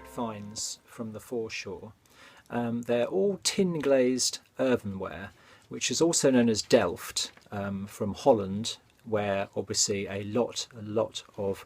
favourite finds from the foreshore. They're all tin glazed earthenware, which is also known as Delft, from Holland, where obviously a lot of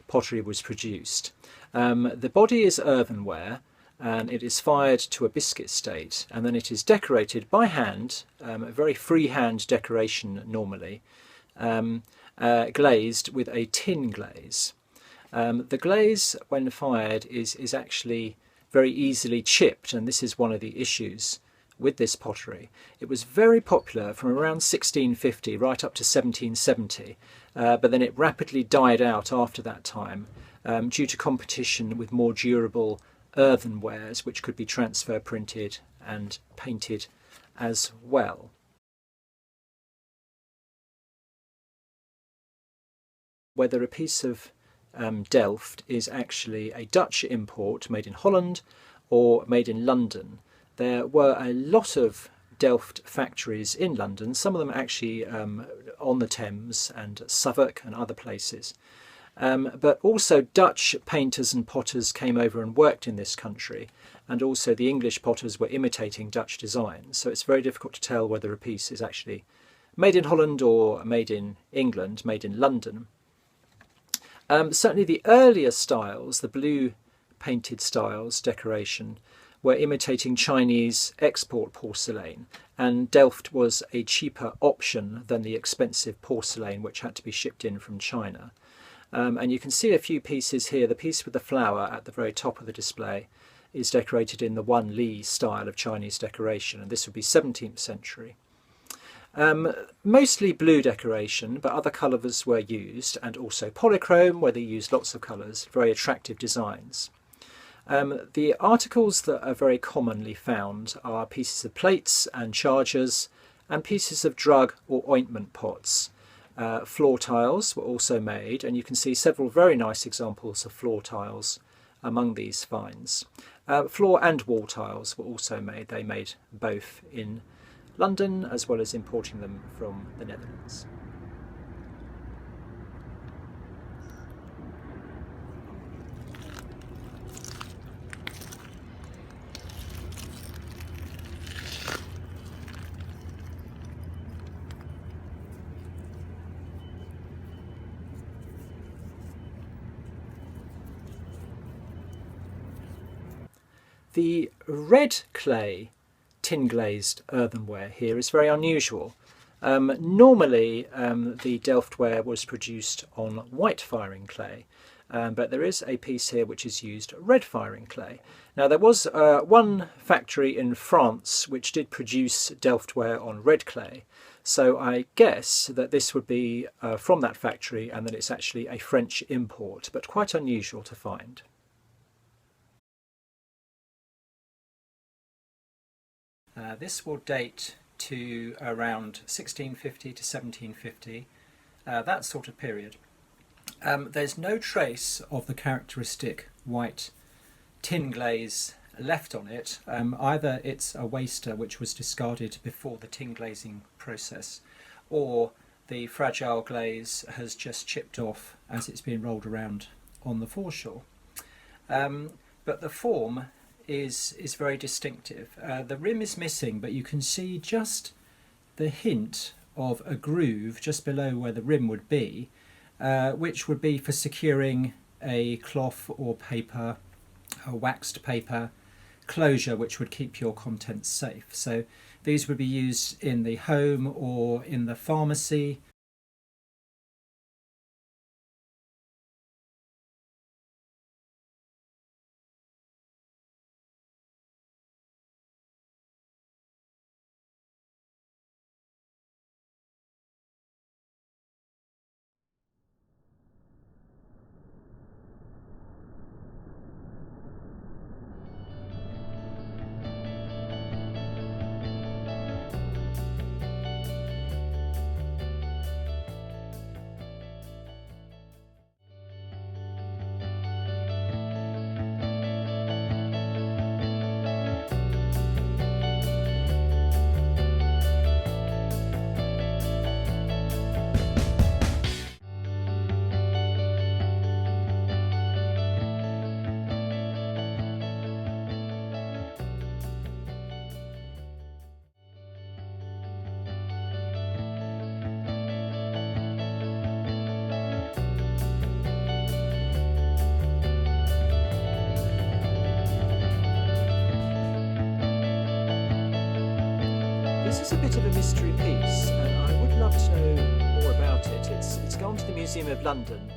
pottery was produced. The body is earthenware, and it is fired to a biscuit state, and then it is decorated by hand, a very freehand decoration normally, glazed with a tin glaze. The glaze, when fired, is actually very easily chipped, and this is one of the issues with this pottery. It was very popular from around 1650 right up to 1770, but then it rapidly died out after that time due to competition with more durable earthenwares which could be transfer printed and painted as well. Whether a piece of Delft is actually a Dutch import made in Holland or made in London. There were a lot of Delft factories in London, some of them actually on the Thames and Southwark and other places. But also Dutch painters and potters came over and worked in this country, and also the English potters were imitating Dutch designs, so it's very difficult to tell whether a piece is actually made in Holland or made in England, made in London. Certainly the earlier styles, the blue painted styles, decoration, were imitating Chinese export porcelain, and Delft was a cheaper option than the expensive porcelain which had to be shipped in from China. And you can see a few pieces here. The piece with the flower at the very top of the display is decorated in the Wan Li style of Chinese decoration, and this would be 17th century. Mostly blue decoration, but other colours were used, and also polychrome, where they used lots of colours, very attractive designs. The articles that are very commonly found are pieces of plates and chargers, and pieces of drug or ointment pots. Floor tiles were also made, and you can see several very nice examples of floor tiles among these finds. Floor and wall tiles were also made. They made both in London as well as importing them from the Netherlands. The red clay tin glazed earthenware here is very unusual. Normally the Delftware was produced on white firing clay, but there is a piece here which is used red firing clay. Now there was one factory in France which did produce Delftware on red clay, so I guess that this would be from that factory and that it's actually a French import, but quite unusual to find. This will date to around 1650 to 1750, that sort of period. There's no trace of the characteristic white tin glaze left on it. Either it's a waster which was discarded before the tin glazing process, or the fragile glaze has just chipped off as it's been rolled around on the foreshore. But the form is very distinctive. The rim is missing, but you can see just the hint of a groove just below where the rim would be, which would be for securing a cloth or paper, a waxed paper closure which would keep your contents safe. So these would be used in the home or in the pharmacy. is a bit of a mystery piece, and I would love to know more about it. It's gone to the Museum of London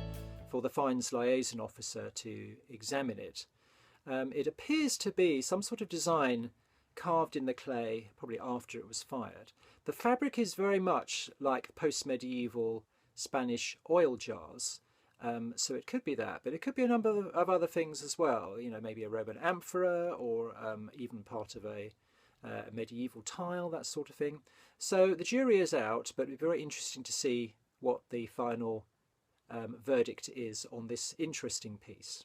for the Fines Liaison Officer to examine it. It appears to be some sort of design carved in the clay, probably after it was fired. The fabric is very much like post-medieval Spanish oil jars, so it could be that, but it could be a number of other things as well. You know, maybe a Roman amphora, or even part of a medieval tile, that sort of thing. So the jury is out, but it'd be very interesting to see what the final verdict is on this interesting piece.